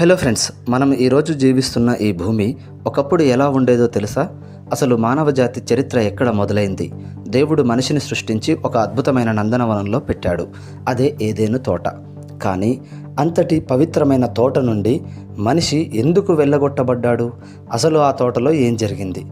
Hello friends, మనం ఈరోజు జీవిస్తున్న ఈ భూమి ఒకప్పుడు ఎలా ఉండేదో తెలుసా? అసలు మానవ జాతి చరిత్ర ఎక్కడ మొదలైంది? దేవుడు మనిషిని సృష్టించి ఒక అద్భుతమైన నందనవనంలో పెట్టాడు. అదే ఏదెను తోట. కానీ అంతటి పవిత్రమైన తోట నుండి మనిషి ఎందుకు వెళ్ళగొట్టబడ్డాడు? అసలు ఆ తోటలో ఏం జరిగింది?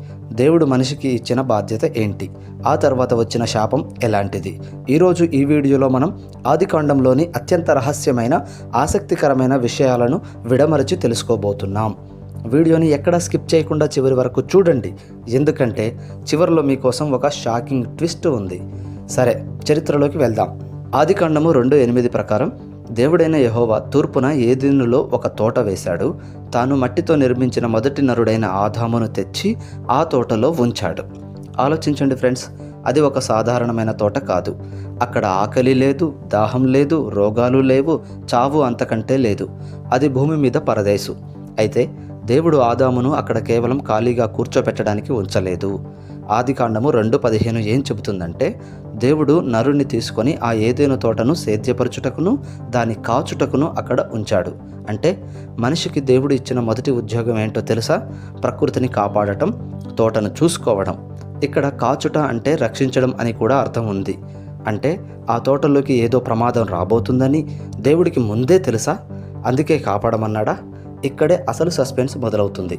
దేవుడు మనిషికి ఇచ్చిన బాధ్యత ఏంటి? ఆ తర్వాత వచ్చిన శాపం ఎలాంటిది? ఈరోజు ఈ వీడియోలో మనం ఆదికాండంలోని అత్యంత రహస్యమైన ఆసక్తికరమైన విషయాలను విడమరచి తెలుసుకోబోతున్నాం. వీడియోని ఎక్కడా స్కిప్ చేయకుండా చివరి వరకు చూడండి, ఎందుకంటే చివరిలో మీకోసం ఒక షాకింగ్ ట్విస్ట్ ఉంది. సరే, చరిత్రలోకి వెళ్దాం. ఆదికాండము 2:8 ప్రకారం దేవుడైన యెహోవా తూర్పున ఏదెనులో ఒక తోట వేశాడు. తాను మట్టితో నిర్మించిన మొదటి నరుడైన ఆదామును తెచ్చి ఆ తోటలో ఉంచాడు. ఆలోచించండి ఫ్రెండ్స్, అది ఒక సాధారణమైన తోట కాదు. అక్కడ ఆకలి లేదు, దాహం లేదు, రోగాలు లేవు, చావు అంతకంటే లేదు. అది భూమి మీద పరదేశు. అయితే దేవుడు ఆదామును అక్కడ కేవలం ఖాళీగా కూర్చోపెట్టడానికి ఉంచలేదు. ఆదికాండము 2:15 ఏం చెబుతుందంటే, దేవుడు నరుణ్ణి తీసుకొని ఆ ఏదెను తోటను సేద్యపరచుటకును దాని కాచుటకును అక్కడ ఉంచాడు. అంటే మనిషికి దేవుడు ఇచ్చిన మొదటి ఉద్యోగం ఏంటో తెలుసా? ప్రకృతిని కాపాడటం, తోటను చూసుకోవడం. ఇక్కడ కాచుట అంటే రక్షించడం అని కూడా అర్థం ఉంది. అంటే ఆ తోటలోకి ఏదో ప్రమాదం రాబోతుందని దేవుడికి ముందే తెలుసా? అందుకే కాపాడమన్నాడా? ఇక్కడే అసలు సస్పెన్స్ మొదలవుతుంది.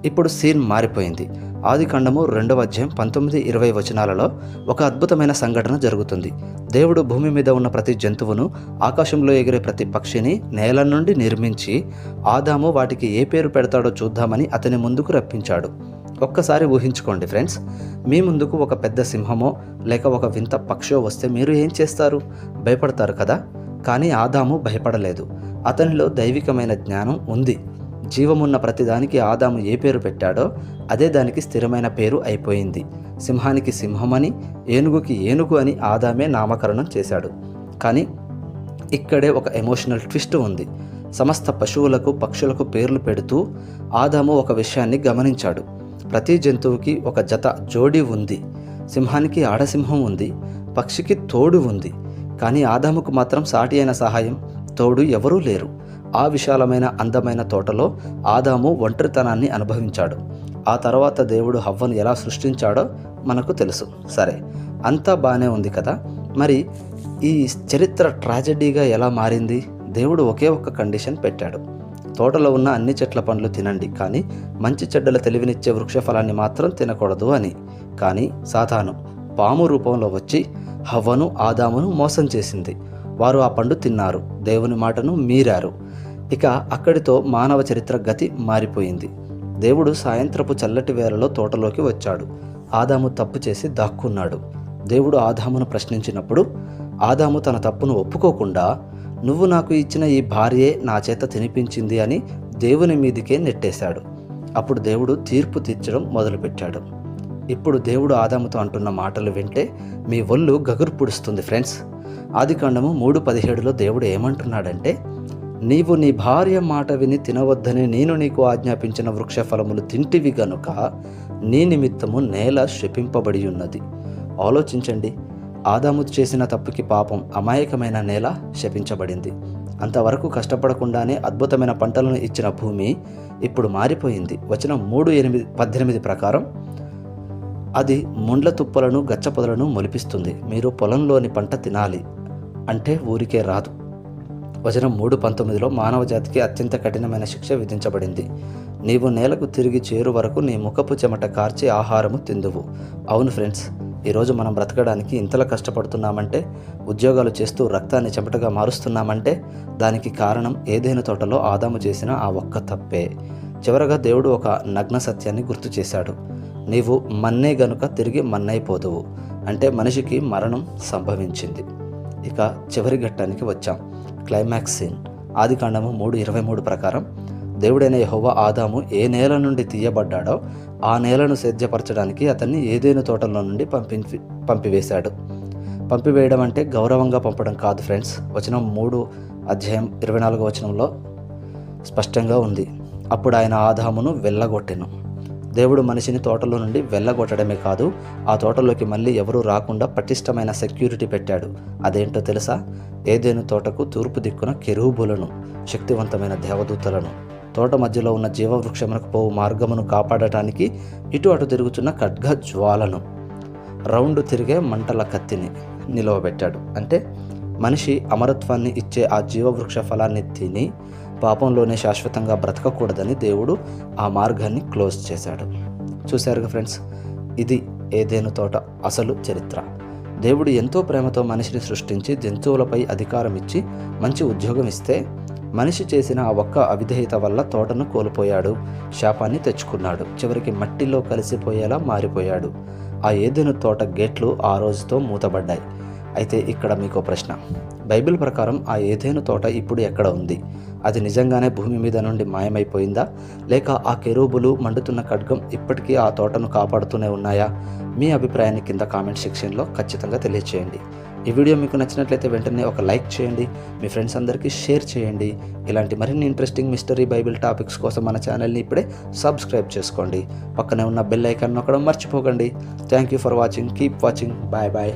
ఇప్పుడు సీన్ మారిపోయింది. ఆదికాండము 2:19-20 ఒక అద్భుతమైన సంఘటన జరుగుతుంది. దేవుడు భూమి మీద ఉన్న ప్రతి జంతువును, ఆకాశంలో ఎగిరే ప్రతి పక్షిని నేల నుండి నిర్మించి ఆదాము వాటికి ఏ పేరు పెడతాడో చూద్దామని అతని ముందుకు రప్పించాడు. ఒక్కసారి ఊహించుకోండి ఫ్రెండ్స్, మీ ముందుకు ఒక పెద్ద సింహమో లేక ఒక వింత పక్షో వస్తే మీరు ఏం చేస్తారు? భయపడతారు కదా. కానీ ఆదాము భయపడలేదు. అతనిలో దైవికమైన జ్ఞానం ఉంది. జీవమున్న ప్రతిదానికి ఆదాము ఏ పేరు పెట్టాడో అదే దానికి స్థిరమైన పేరు అయిపోయింది. సింహానికి సింహమని, ఏనుగుకి ఏనుగు అని ఆదామే నామకరణం చేశాడు. కానీ ఇక్కడే ఒక ఎమోషనల్ ట్విస్ట్ ఉంది. సమస్త పశువులకు, పక్షులకు పేర్లు పెడుతూ ఆదాము ఒక విషయాన్ని గమనించాడు. ప్రతి జంతువుకి ఒక జత జోడి ఉంది. సింహానికి ఆడసింహం ఉంది, పక్షికి తోడు ఉంది. కానీ ఆదాముకు మాత్రం సాటి అయిన సహాయం, తోడు ఎవరూ లేరు. ఆ విశాలమైన అందమైన తోటలో ఆదాము ఒంటరితనాన్ని అనుభవించాడు. ఆ తర్వాత దేవుడు హవ్వను ఎలా సృష్టించాడో మనకు తెలుసు. సరే, అంతా బాగానే ఉంది కదా. మరి ఈ చరిత్ర ట్రాజెడీగా ఎలా మారింది? దేవుడు ఒకే ఒక్క కండిషన్ పెట్టాడు. తోటలో ఉన్న అన్ని చెట్ల పండ్లు తినండి, కానీ మంచి చెడ్డల తెలివినిచ్చే వృక్షఫలాన్ని మాత్రం తినకూడదు అని. కానీ సాతాను పాము రూపంలో వచ్చి హవ్వను, ఆదామును మోసం చేసింది. వారు ఆ పండు తిన్నారు, దేవుని మాటను మీరారు. ఇక అక్కడితో మానవ చరిత్ర గతి మారిపోయింది. దేవుడు సాయంత్రపు చల్లటి వేళలో తోటలోకి వచ్చాడు. ఆదాము తప్పు చేసి దాక్కున్నాడు. దేవుడు ఆదామును ప్రశ్నించినప్పుడు ఆదాము తన తప్పును ఒప్పుకోకుండా, నువ్వు నాకు ఇచ్చిన ఈ భార్యే నా చేత తినిపించింది అని దేవుని మీదికే నెట్టేశాడు. అప్పుడు దేవుడు తీర్పు తీర్చడం మొదలుపెట్టాడు. ఇప్పుడు దేవుడు ఆదాముతో అంటున్న మాటలు వింటే మీ ఒళ్ళు గగురు పుడుస్తుంది ఫ్రెండ్స్. ఆదికాండము 3:17 దేవుడు ఏమంటున్నాడంటే, నీవు నీ భార్య మాట విని తినవద్దని నేను నీకు ఆజ్ఞాపించిన వృక్షఫలములు తింటివి గనుక నీ నిమిత్తము నేల శపింపబడి ఉన్నది. ఆలోచించండి, ఆదాము చేసిన తప్పుకి పాపం అమాయకమైన నేల శపించబడింది. అంతవరకు కష్టపడకుండానే అద్భుతమైన పంటలను ఇచ్చిన భూమి ఇప్పుడు మారిపోయింది. వచనం 3:18 ప్రకారం అది ముండ్ల తుప్పలను, గచ్చపొదలను మొలిపిస్తుంది. మీరు పొలంలోని పంట తినాలి అంటే ఊరికే రాదు. వచనం 3:19 మానవ జాతికి అత్యంత కఠినమైన శిక్ష విధించబడింది. నీవు నేలకు తిరిగి చేరు వరకు నీ ముఖపు చెమట కార్చి ఆహారము తిందువు. అవును ఫ్రెండ్స్, ఈరోజు మనం బ్రతకడానికి ఇంతలా కష్టపడుతున్నామంటే, ఉద్యోగాలు చేస్తూ రక్తాన్ని చెమటగా మారుస్తున్నామంటే దానికి కారణం ఏదెను తోటలో ఆదాము చేసిన ఆ ఒక్క తప్పే. చివరగా దేవుడు ఒక నగ్న సత్యాన్ని గుర్తు చేశాడు. నీవు మన్నే గనుక తిరిగి మన్నైపోదువు. అంటే మనిషికి మరణం సంభవించింది. ఇక చివరి ఘట్టానికి వచ్చాం, క్లైమాక్స్ సీన్. ఆదికాండము 3:23 ప్రకారం దేవుడైన యెహోవా ఆదాము ఏ నేల నుండి తీయబడ్డాడో ఆ నేలను సేద్యపరచడానికి అతన్ని ఏదెను తోటలో నుండి పంపివేశాడు. పంపివేయడం అంటే గౌరవంగా పంపడం కాదు ఫ్రెండ్స్. వచనం 3:24 స్పష్టంగా ఉంది. అప్పుడు ఆయన ఆదామును వెళ్ళగొట్టెను. దేవుడు మనిషిని తోటలో నుండి వెళ్ళగొట్టడమే కాదు, ఆ తోటలోకి మళ్ళీ ఎవరూ రాకుండా పటిష్టమైన సెక్యూరిటీ పెట్టాడు. అదేంటో తెలుసా? ఏదెను తోటకు తూర్పు దిక్కున కెరూబులను, శక్తివంతమైన దేవదూతలను తోట మధ్యలో ఉన్న జీవవృక్షమునకు పోవు మార్గమును కాపాడటానికి ఇటు అటు తిరుగుతున్న ఖడ్గ జ్వాలను, రౌండ్ తిరిగే మంటల కత్తిని నిలవబెట్టాడు. అంటే మనిషి అమరత్వాన్ని ఇచ్చే ఆ జీవవృక్ష ఫలాన్ని తిని పాపంలోనే శాశ్వతంగా బ్రతకకూడదని దేవుడు ఆ మార్గాన్ని క్లోజ్ చేశాడు. చూశారుగా ఫ్రెండ్స్, ఇది ఏదెను తోట అసలు చరిత్ర. దేవుడు ఎంతో ప్రేమతో మనిషిని సృష్టించి జంతువులపై అధికారం ఇచ్చి మంచి ఉద్యోగం ఇస్తే మనిషి చేసిన ఆ ఒక్క అవిధేయత వల్ల తోటను కోల్పోయాడు, శాపాన్ని తెచ్చుకున్నాడు, చివరికి మట్టిలో కలిసిపోయేలా మారిపోయాడు. ఆ ఏదెను తోట గేట్లు ఆ రోజుతో మూతబడ్డాయి. అయితే ఇక్కడ మీకు ప్రశ్న, బైబిల్ ప్రకారం ఆ ఏదెను తోట ఇప్పుడు ఎక్కడ ఉంది? అది నిజంగానే భూమి మీద నుండి మాయమైపోయిందా, లేక ఆ కెరూబులు మండుతున్న ఖడ్గం ఇప్పటికీ ఆ తోటను కాపాడుతూనే ఉన్నాయా? మీ అభిప్రాయాన్ని కింద కామెంట్ సెక్షన్లో ఖచ్చితంగా తెలియచేయండి. ఈ వీడియో మీకు నచ్చినట్లయితే వెంటనే ఒక లైక్ చేయండి, మీ ఫ్రెండ్స్ అందరికీ షేర్ చేయండి. ఇలాంటి మరిన్ని ఇంట్రెస్టింగ్ మిస్టరీ బైబిల్ టాపిక్స్ కోసం మన ఛానల్ని ఇప్పుడే సబ్స్క్రైబ్ చేసుకోండి. పక్కనే ఉన్న బెల్ ఐకాన్ నొక్కడం మర్చిపోకండి. Thank you for watching. Keep watching. Bye bye.